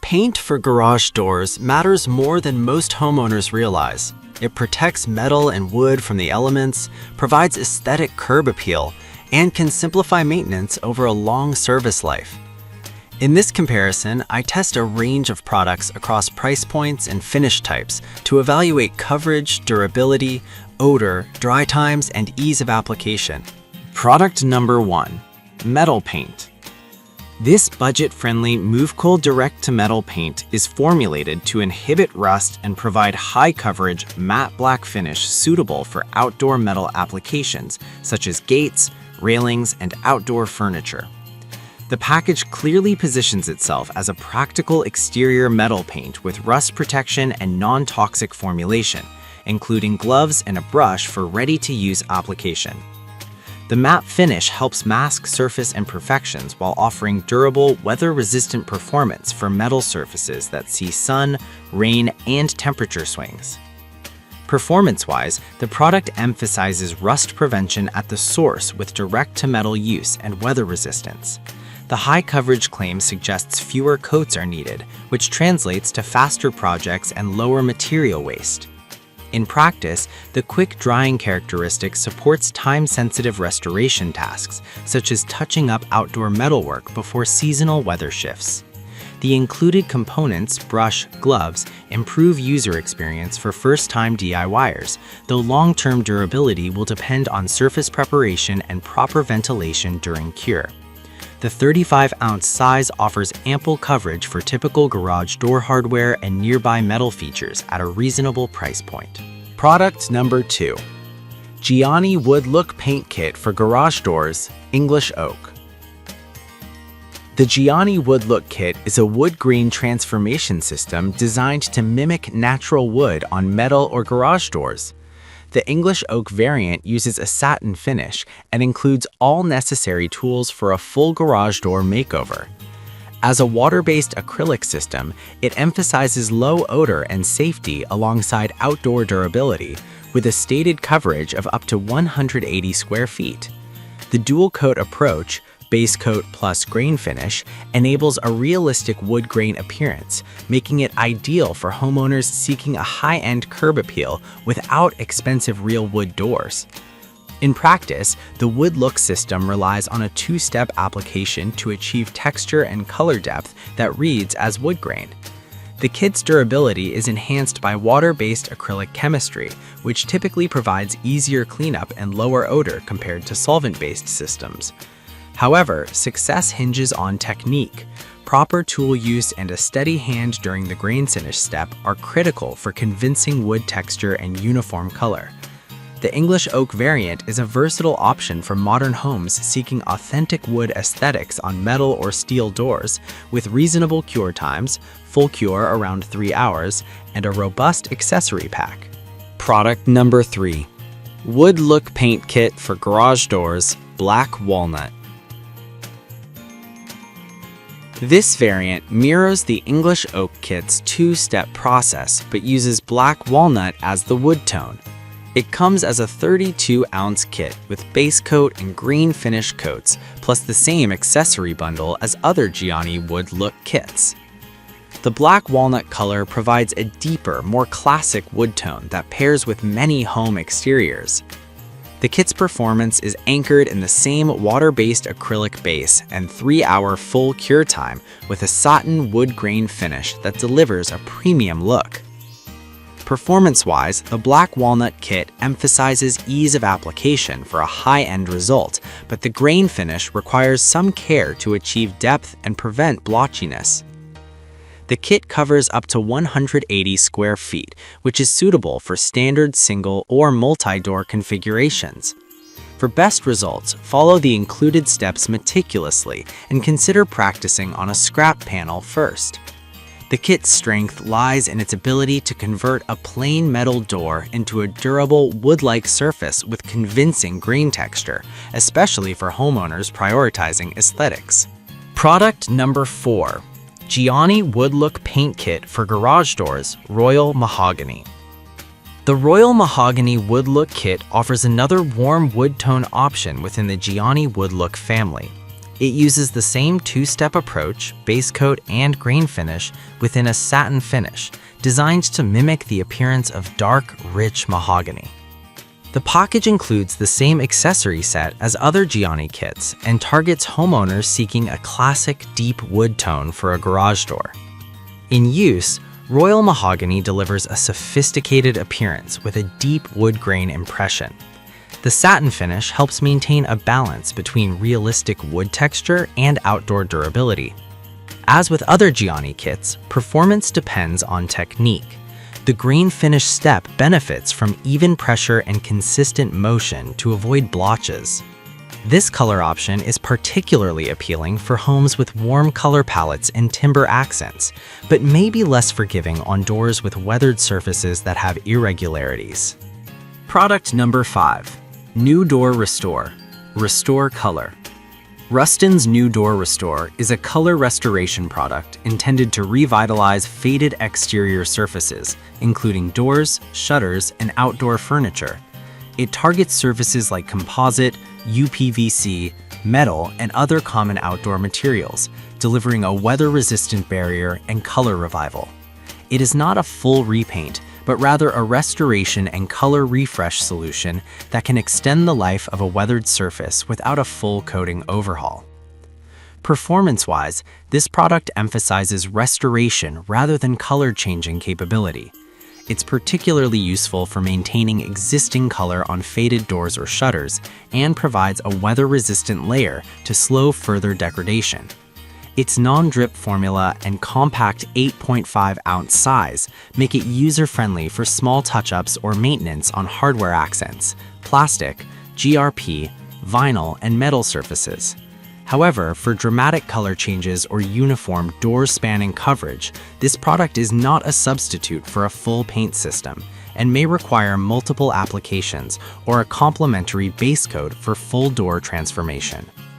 Paint for garage doors matters more than most homeowners realize. It protects metal and wood from the elements, provides aesthetic curb appeal, and can simplify maintenance over a long service life. In this comparison, I test a range of products across price points and finish types to evaluate coverage, durability, odor, dry times, and ease of application. Product number 1. Metal paint. This budget-friendly Move-Cool direct-to-metal paint is formulated to inhibit rust and provide high-coverage, matte black finish suitable for outdoor metal applications such as gates, railings, and outdoor furniture. The package clearly positions itself as a practical exterior metal paint with rust protection and non-toxic formulation, including gloves and a brush for ready-to-use application. The matte finish helps mask surface imperfections while offering durable, weather-resistant performance for metal surfaces that see sun, rain, and temperature swings. Performance-wise, the product emphasizes rust prevention at the source with direct-to-metal use and weather resistance. The high coverage claim suggests fewer coats are needed, which translates to faster projects and lower material waste. In practice, the quick drying characteristic supports time-sensitive restoration tasks, such as touching up outdoor metalwork before seasonal weather shifts. The included components, brush, gloves, improve user experience for first-time DIYers, though long-term durability will depend on surface preparation and proper ventilation during cure. The 35-ounce size offers ample coverage for typical garage door hardware and nearby metal features at a reasonable price point. Product number 2. Gianni Wood Look Paint Kit for Garage Doors, English Oak. The Gianni Wood Look Kit is a wood grain transformation system designed to mimic natural wood on metal or garage doors. The English Oak variant uses a satin finish and includes all necessary tools for a full garage door makeover. As a water-based acrylic system, it emphasizes low odor and safety alongside outdoor durability, with a stated coverage of up to 180 square feet. The dual-coat approach, base coat plus grain finish, enables a realistic wood grain appearance, making it ideal for homeowners seeking a high-end curb appeal without expensive real wood doors. In practice, the Wood Look system relies on a two-step application to achieve texture and color depth that reads as wood grain. The kit's durability is enhanced by water-based acrylic chemistry, which typically provides easier cleanup and lower odor compared to solvent-based systems. However, success hinges on technique. Proper tool use and a steady hand during the grain finish step are critical for convincing wood texture and uniform color. The English Oak variant is a versatile option for modern homes seeking authentic wood aesthetics on metal or steel doors, with reasonable cure times, full cure around 3 hours, and a robust accessory pack. Product number 3. Wood Look Paint Kit for Garage Doors, Black Walnut. This variant mirrors the English Oak kit's two-step process, but uses black walnut as the wood tone. It comes as a 32-ounce kit with base coat and green finish coats, plus the same accessory bundle as other Gianni Wood Look kits. The black walnut color provides a deeper, more classic wood tone that pairs with many home exteriors. The kit's performance is anchored in the same water-based acrylic base and 3-hour full cure time with a satin wood grain finish that delivers a premium look. Performance-wise, the black walnut kit emphasizes ease of application for a high-end result, but the grain finish requires some care to achieve depth and prevent blotchiness. The kit covers up to 180 square feet, which is suitable for standard single or multi-door configurations. For best results, follow the included steps meticulously and consider practicing on a scrap panel first. The kit's strength lies in its ability to convert a plain metal door into a durable wood-like surface with convincing grain texture, especially for homeowners prioritizing aesthetics. Product number 4. Gianni Wood Look Paint Kit for Garage Doors, Royal Mahogany. The Royal Mahogany Wood Look Kit offers another warm wood tone option within the Gianni Wood Look family. It uses the same two-step approach, base coat and grain finish, within a satin finish, designed to mimic the appearance of dark, rich mahogany. The package includes the same accessory set as other Gianni kits and targets homeowners seeking a classic deep wood tone for a garage door. In use, Royal Mahogany delivers a sophisticated appearance with a deep wood grain impression. The satin finish helps maintain a balance between realistic wood texture and outdoor durability. As with other Gianni kits, performance depends on technique. The grain finish step benefits from even pressure and consistent motion to avoid blotches. This color option is particularly appealing for homes with warm color palettes and timber accents, but may be less forgiving on doors with weathered surfaces that have irregularities. Product number 5. New Door Restore. Restore Color. Ruston's New Door Restore is a color restoration product intended to revitalize faded exterior surfaces, including doors, shutters, and outdoor furniture. It targets surfaces like composite, UPVC, metal, and other common outdoor materials, delivering a weather-resistant barrier and color revival. It is not a full repaint, but rather a restoration and color refresh solution that can extend the life of a weathered surface without a full coating overhaul. Performance-wise, this product emphasizes restoration rather than color-changing capability. It's particularly useful for maintaining existing color on faded doors or shutters and provides a weather-resistant layer to slow further degradation. Its non-drip formula and compact 8.5-ounce size make it user-friendly for small touch-ups or maintenance on hardware accents, plastic, GRP, vinyl, and metal surfaces. However, for dramatic color changes or uniform door-spanning coverage, this product is not a substitute for a full paint system and may require multiple applications or a complementary base coat for full door transformation.